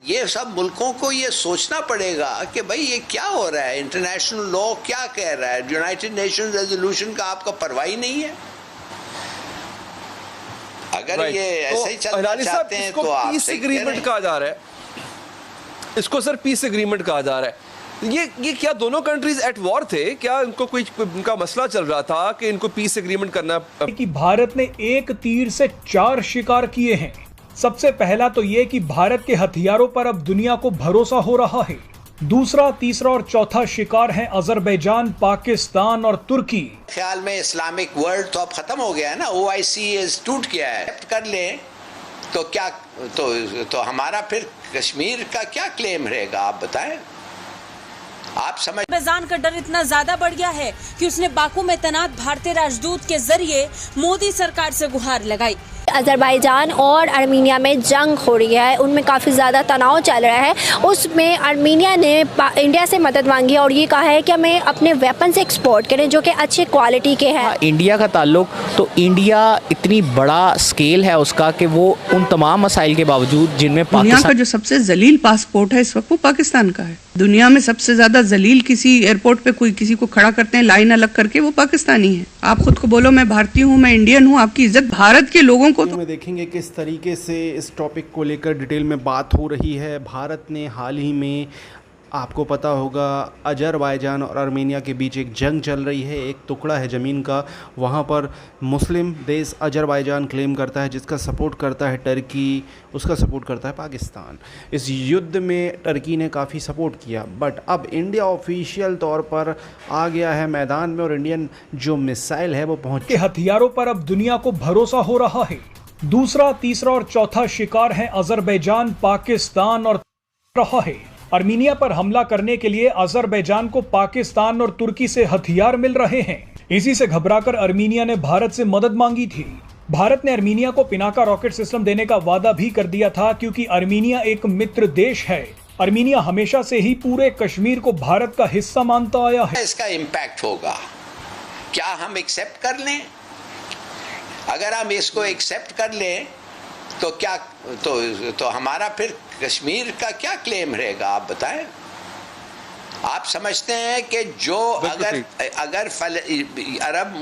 ये सब मुल्कों को ये सोचना पड़ेगा कि भाई ये क्या हो रहा है, इंटरनेशनल लॉ क्या कह रहा है, यूनाइटेड नेशन रेजोल्यूशन का आपका परवाह ही नहीं है। अगर ये ऐसे ही चलना चाहते हैं तो आप पीस एग्रीमेंट कहा जा रहा है, इसको सर पीस एग्रीमेंट कहा जा रहा है। ये क्या दोनों कंट्रीज एट वॉर थे क्या? इनको कोई उनका मसला चल रहा था कि इनको पीस एग्रीमेंट करना? कि भारत ने एक तीर से 4 शिकार किए हैं। सबसे पहला तो ये कि भारत के हथियारों पर अब दुनिया को भरोसा हो रहा है। दूसरा, तीसरा और चौथा शिकार है अजरबैजान, पाकिस्तान और तुर्की। ख्याल में इस्लामिक वर्ल्ड तो अब खत्म हो गया है ना, OIC टूट गया है। कर ले तो क्या तो हमारा फिर कश्मीर का क्या क्लेम रहेगा, आप बताएं। आप समझ अजरबैजान का डर इतना ज्यादा बढ़ गया है कि उसने बाकू में तैनात भारतीय राजदूत के जरिए मोदी सरकार से गुहार लगाई। अजरबैजान और आर्मीनिया में जंग हो रही है, उनमें काफ़ी ज़्यादा तनाव चल रहा है। उसमें आर्मीनिया ने इंडिया से मदद मांगी और ये कहा है कि हमें अपने वेपन्स एक्सपोर्ट करें जो कि अच्छे क्वालिटी के हैं। इंडिया का ताल्लुक तो इंडिया इतनी बड़ा स्केल है उसका कि वो उन तमाम मसाइल के बावजूद जिनमें दुनिया का जो सबसे जलील पासपोर्ट है इस वक्त वो पाकिस्तान का है। दुनिया में सबसे ज्यादा जलील किसी एयरपोर्ट पे कोई किसी को खड़ा करते हैं लाइन अलग करके, वो पाकिस्तानी है। आप खुद को बोलो मैं भारतीय हूँ, मैं इंडियन हूँ, आपकी इज्जत भारत के लोगों को में देखेंगे किस तरीके से इस टॉपिक को लेकर डिटेल में बात हो रही है। भारत ने हाल ही में, आपको पता होगा, अजरबैजान और आर्मेनिया के बीच एक जंग चल रही है, एक टुकड़ा है ज़मीन का। वहाँ पर मुस्लिम देश अजरबैजान क्लेम करता है, जिसका सपोर्ट करता है टर्की, उसका सपोर्ट करता है पाकिस्तान। इस युद्ध में टर्की ने काफ़ी सपोर्ट किया, बट अब इंडिया ऑफिशियल तौर पर आ गया है मैदान में और इंडियन जो मिसाइल है वो पहुँच के हथियारों पर अब दुनिया को भरोसा हो रहा है। दूसरा, तीसरा और चौथा शिकार है अजरबैजान, पाकिस्तान और रहा है। आर्मीनिया पर हमला करने के लिए अजरबैजान को पाकिस्तान और तुर्की से हथियार मिल रहे हैं। इसी से घबराकर आर्मीनिया ने भारत से मदद मांगी थी। भारत ने आर्मीनिया को पिनाका रॉकेट सिस्टम देने का वादा भी कर दिया था, क्योंकि आर्मीनिया एक मित्र देश है। आर्मीनिया हमेशा से ही पूरे कश्मीर को भारत का हिस्सा मानता आया है। इसका इम्पैक्ट होगा, क्या हम एक्सेप्ट कर लें? अगर हम इसको एक्सेप्ट कर लें तो क्या तो हमारा फिर कश्मीर का क्या क्लेम रहेगा, आप बताएं। आप समझते हैं कि जो अगर अरब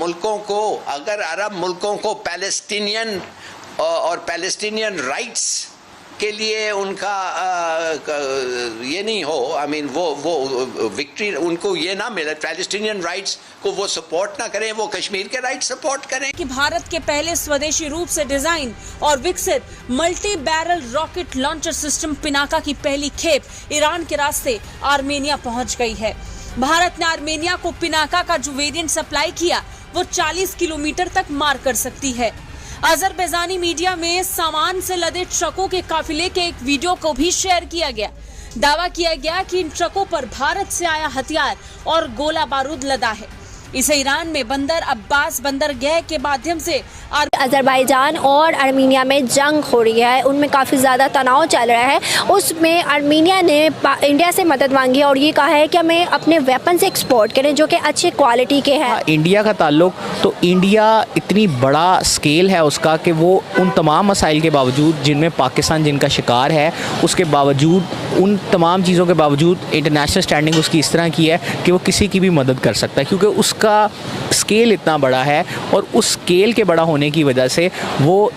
मुल्कों को पैलेस्टीनियन और पैलेस्टीनियन राइट्स के लिए उनका ये नहीं हो, आई मीन वो विक्ट्री उनको ये ना मिले, पैलेस्टीनियन राइट्स को वो सपोर्ट ना करें, वो कश्मीर के राइट सपोर्ट करें। कि भारत के पहले स्वदेशी रूप से डिजाइन और विकसित multi barrel rocket launcher system Pinaka की पहली खेप ईरान के रास्ते आर्मेनिया पहुंच गई है। भारत ने आर्मेनिया को पिनाका का जो वेरिएंट सप्लाई किया वो 40 किलोमीटर तक मार कर सकती है। अजरबैजानी मीडिया में सामान से लदे ट्रकों के काफिले के एक वीडियो को भी शेयर किया गया। दावा किया गया कि इन ट्रकों पर भारत से आया हथियार और गोला बारूद लदा है। इसे ईरान में बंदर अब्बास बंदरगाह के माध्यम से अजरबैजान और आर्मीनिया में जंग हो रही है, उनमें काफ़ी ज़्यादा तनाव चल रहा है। उसमें आर्मीनिया ने इंडिया से मदद मांगी और ये कहा है कि हमें अपने वेपन्स एक्सपोर्ट करें जो कि अच्छे क्वालिटी के हैं। इंडिया का ताल्लुक तो इंडिया इतनी बड़ा स्केल है उसका कि वो उन तमाम मसाइल के बावजूद जिनमें पाकिस्तान जिनका शिकार है, उसके बावजूद, उन तमाम चीज़ों के बावजूद इंटरनेशनल स्टैंडिंग उसकी इस तरह की है कि वो किसी की भी मदद कर सकता है, क्योंकि उसका स्केल इतना बड़ा है और उस स्केल के बड़ा होने की वजह से वो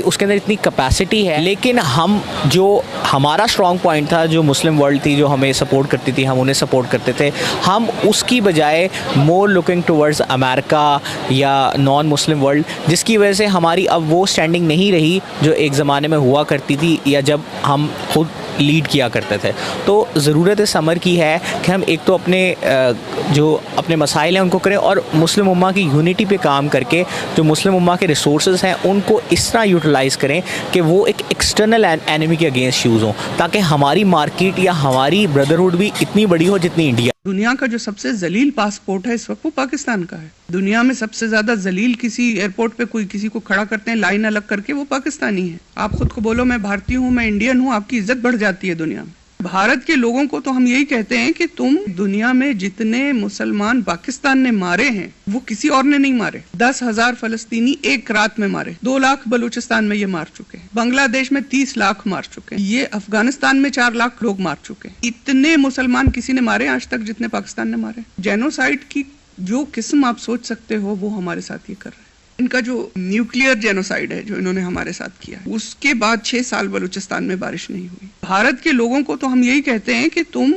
उसके अंदर इतनी कैपेसिटी है। लेकिन हम जो हमारा स्ट्रॉन्ग पॉइंट था, जो मुस्लिम वर्ल्ड थी जो हमें सपोर्ट करती थी, हम उन्हें सपोर्ट करते थे, हम उसकी बजाय मोर लुकिंग टुवर्ड्स अमेरिका या नॉन मुस्लिम वर्ल्ड, जिसकी वजह से हमारी अब वो स्टैंडिंग नहीं रही जो एक ज़माने में हुआ करती थी या जब हम खुद लीड किया करते थे। तो ज़रूरत इस अमर की है कि हम एक तो अपने मसाइल हैं उनको करें और मुस्लिम उम्मा की यूनिटी पे काम करके जो मुस्लिम उम्मा के रिसोर्सेज हैं उनको इस तरह यूटिलाइज़ करें कि वो एक एक्सटर्नल एनिमी के अगेंस्ट यूज़ हों, ताकि हमारी मार्केट या हमारी ब्रदरहुड भी इतनी बड़ी हो जितनी इंडिया। दुनिया का जो सबसे जलील पासपोर्ट है इस वक्त वो पाकिस्तान का है। दुनिया में सबसे ज्यादा जलील किसी एयरपोर्ट पे कोई किसी को खड़ा करते हैं लाइन अलग करके, वो पाकिस्तानी है। आप खुद को बोलो मैं भारतीय हूँ, मैं इंडियन हूँ, आपकी इज्जत बढ़ जाती है दुनिया में। भारत के लोगों को तो हम यही कहते हैं कि तुम दुनिया में जितने मुसलमान पाकिस्तान ने मारे हैं वो किसी और ने नहीं मारे। 10,000 फलस्तीनी एक रात में मारे, 2 लाख बलूचिस्तान में ये मार चुके हैं, बांग्लादेश में 30 लाख मार चुके हैं, ये अफगानिस्तान में 4 लाख लोग मार चुके हैं। इतने मुसलमान किसी ने मारे आज तक जितने पाकिस्तान ने मारे। जेनोसाइड की जो किस्म आप सोच सकते हो वो हमारे साथ ये कर रहे हैं। इनका जो न्यूक्लियर जेनोसाइड है जो इन्होंने हमारे साथ किया, उसके बाद 6 साल बलूचिस्तान में बारिश नहीं हुई। भारत के लोगों को तो हम यही कहते हैं कि तुम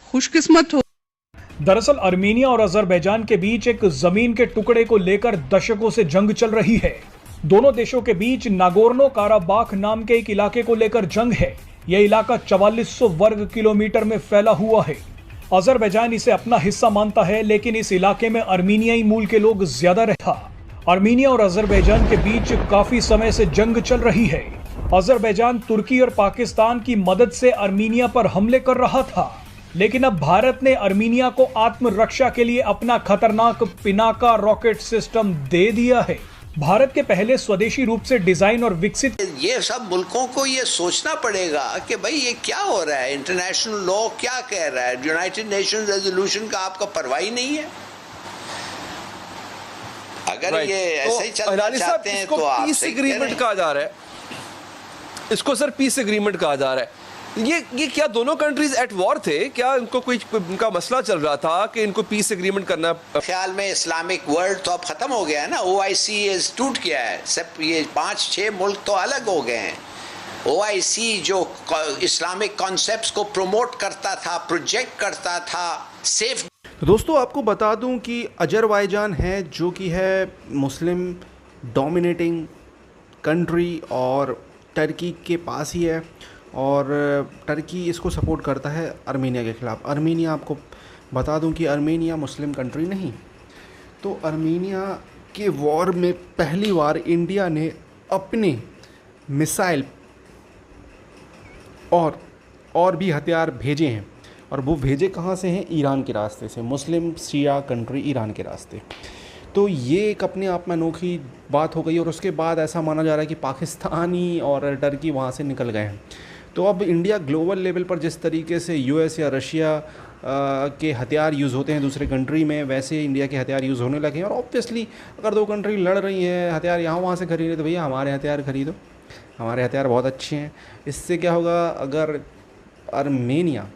खुशकिस्मत हो। दरअसल आर्मीनिया और अजरबैजान के बीच एक जमीन के टुकड़े को लेकर दशकों से जंग चल रही है। दोनों देशों के बीच नागोर्नो काराबाख नाम के एक इलाके को लेकर जंग है। यह इलाका 4400 वर्ग किलोमीटर में फैला हुआ है। अजरबैजान इसे अपना हिस्सा मानता है, लेकिन इस इलाके में आर्मीनियाई मूल के लोग ज्यादा रहता। आर्मीनिया और अजरबैजान के बीच काफी समय से जंग चल रही है। अजरबैजान तुर्की और पाकिस्तान की मदद से आर्मीनिया पर हमले कर रहा था, लेकिन अब भारत ने आर्मीनिया को आत्मरक्षा के लिए अपना खतरनाक पिनाका रॉकेट सिस्टम दे दिया है। भारत के पहले स्वदेशी रूप से डिजाइन और विकसित ये सब मुल्कों को ये सोचना पड़ेगा कि भाई ये क्या हो रहा है, इंटरनेशनल लॉ क्या कह रहा है, यूनाइटेड नेशन रेजोल्यूशन का आपका परवाह ही नहीं है। अगर ये ऐसे ही चलना चाहते हैं तो आप पीस एग्रीमेंट कहा जा रहा है, इसको सर पीस एग्रीमेंट कहा जा रहा है। ये क्या दोनों कंट्रीज एट वॉर थे? क्या इनको कोई इनका मसला चल रहा था कि इनको पीस एग्रीमेंट करना? ख्याल में इस्लामिक वर्ल्ड तो अब खत्म हो गया है ना, OIC टूट गया है, सब ये 5-6 मुल्क तो अलग हो गए हैं। OIC जो इस्लामिक कॉन्सेप्ट्स को प्रमोट करता था, प्रोजेक्ट करता था, सेफ। तो दोस्तों आपको बता दूं कि अजरबैजान है जो कि है मुस्लिम डोमिनेटिंग कंट्री और टर्की के पास ही है, और टर्की इसको सपोर्ट करता है आर्मीनिया के ख़िलाफ़। आर्मीनिया, आपको बता दूं कि आर्मीनिया मुस्लिम कंट्री नहीं। तो आर्मीनिया के वॉर में पहली बार इंडिया ने अपने मिसाइल और भी हथियार भेजे हैं, और वो भेजे कहाँ से हैं? ईरान के रास्ते से, मुस्लिम शिया कंट्री ईरान के रास्ते। तो ये एक अपने आप में अनोखी बात हो गई, और उसके बाद ऐसा माना जा रहा है कि पाकिस्तानी और टर्की वहाँ से निकल गए हैं। तो अब इंडिया ग्लोबल लेवल पर जिस तरीके से US या रशिया के हथियार यूज़ होते हैं दूसरे कंट्री में, वैसे इंडिया के हथियार यूज़ होने लगे हैं। और ऑब्वियसली अगर 2 कंट्री लड़ रही हैं, हथियार यहाँ वहाँ से खरीदे, तो भैया हमारे हथियार खरीदो, हमारे हथियार बहुत अच्छे हैं। इससे क्या होगा, अगर आर्मेनिया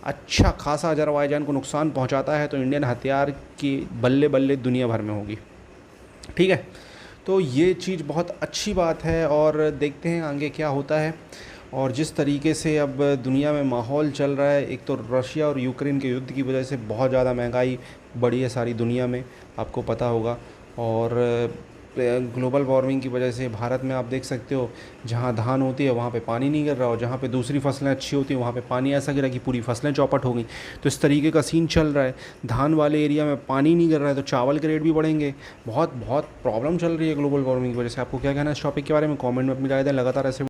अच्छा खासा अजरबैजान को नुकसान पहुंचाता है तो इंडियन हथियार की बल्ले बल्ले दुनिया भर में होगी। ठीक है, तो ये चीज़ बहुत अच्छी बात है, और देखते हैं आगे क्या होता है। और जिस तरीके से अब दुनिया में माहौल चल रहा है, एक तो रशिया और यूक्रेन के युद्ध की वजह से बहुत ज़्यादा महंगाई बढ़ी है सारी दुनिया में, आपको पता होगा। और ग्लोबल वार्मिंग की वजह से भारत में आप देख सकते हो, जहाँ धान होती है वहाँ पे पानी नहीं गिर रहा, और जहाँ पे दूसरी फसलें अच्छी होती हैं वहाँ पे पानी ऐसा गिरा कि पूरी फसलें चौपट हो गई। तो इस तरीके का सीन चल रहा है। धान वाले एरिया में पानी नहीं गिर रहा है तो चावल के रेट भी बढ़ेंगे। बहुत प्रॉब्लम चल रही है ग्लोबल वार्मिंग की वजह से। आपको क्या कहना है इस टॉपिक के बारे में? कॉमेंट में अपनी राय दें। लगातार ऐसे